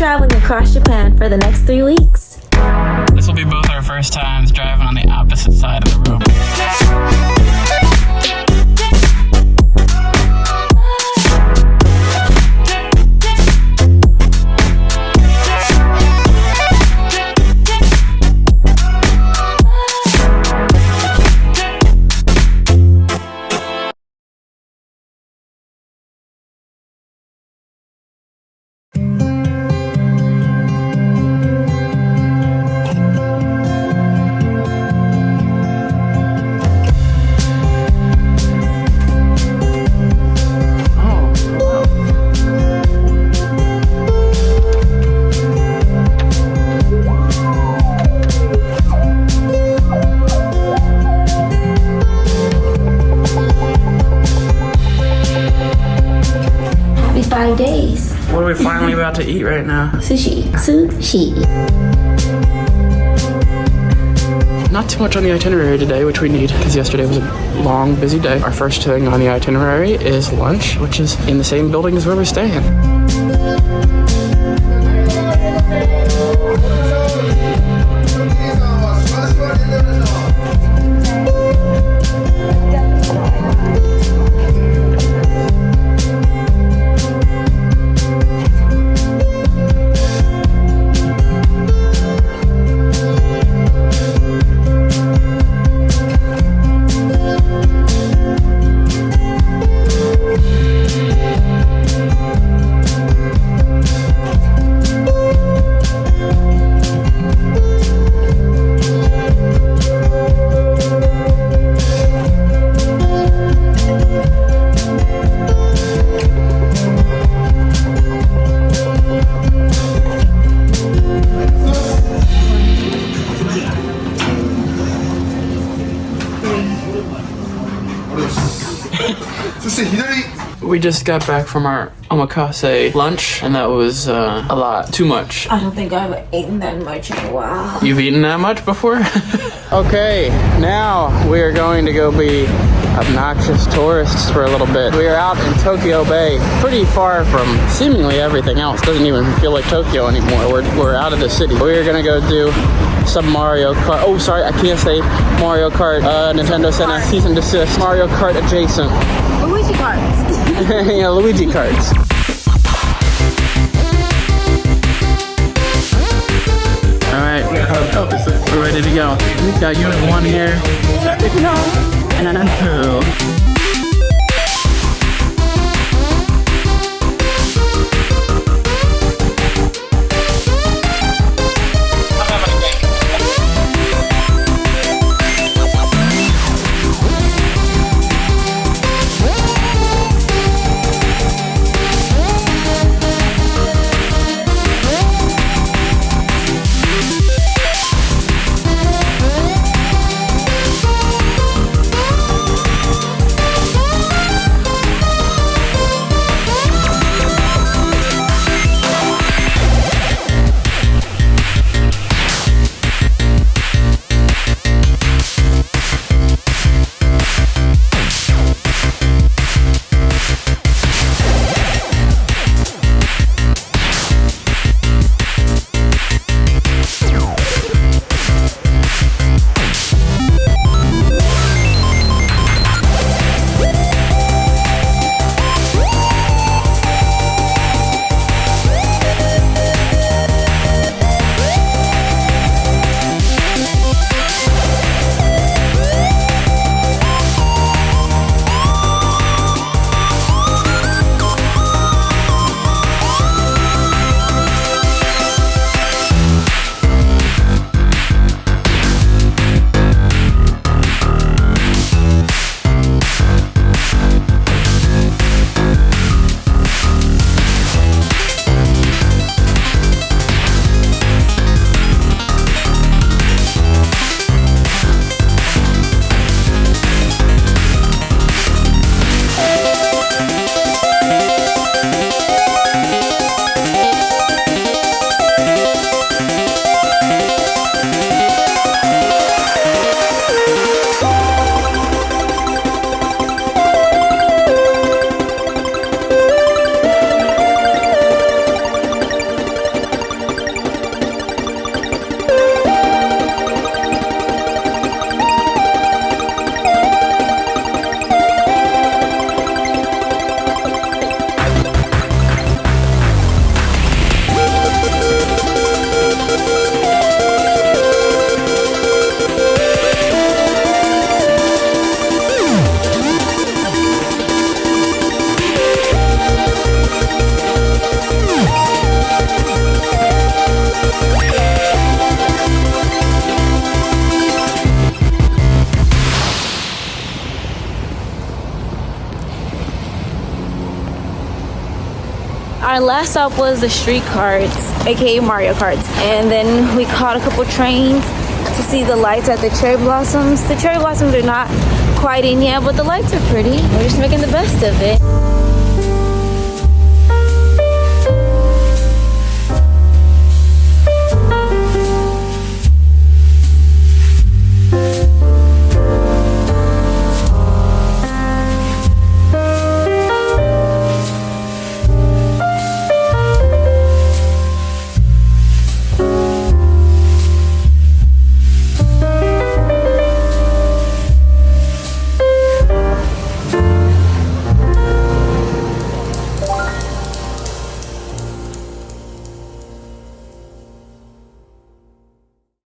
traveling across Japan for the next 3 weeks. This will be both our first times driving on the opposite side of the road. Happy 5 days. What are we finally about to eat right now? Sushi. Sushi. Not too much on the itinerary today, which we need because yesterday was a long, busy day. Our first thing on the itinerary is lunch, which is in the same building as where we're staying. We just got back from our omakase lunch, and that was a lot. Too much. I don't think I've eaten that much in a while. You've eaten that much before? Okay, now we are going to go be obnoxious tourists for a little bit. We are out in Tokyo Bay, pretty far from seemingly everything else. Doesn't even feel like Tokyo anymore. We're out of the city. We're gonna go do some Mario Kart. Oh, sorry, I can't say Mario Kart. Nintendo sent a cease and desist. Mario Kart adjacent. Luigi carts. Yeah, Luigi carts. Alright, we're ready to go. We got unit 1 here. And 2. Our last stop was the street carts, aka Mario Karts, and then we caught a couple trains to see the lights at the cherry blossoms. The cherry blossoms are not quite in yet, but the lights are pretty. We're just making the best of it.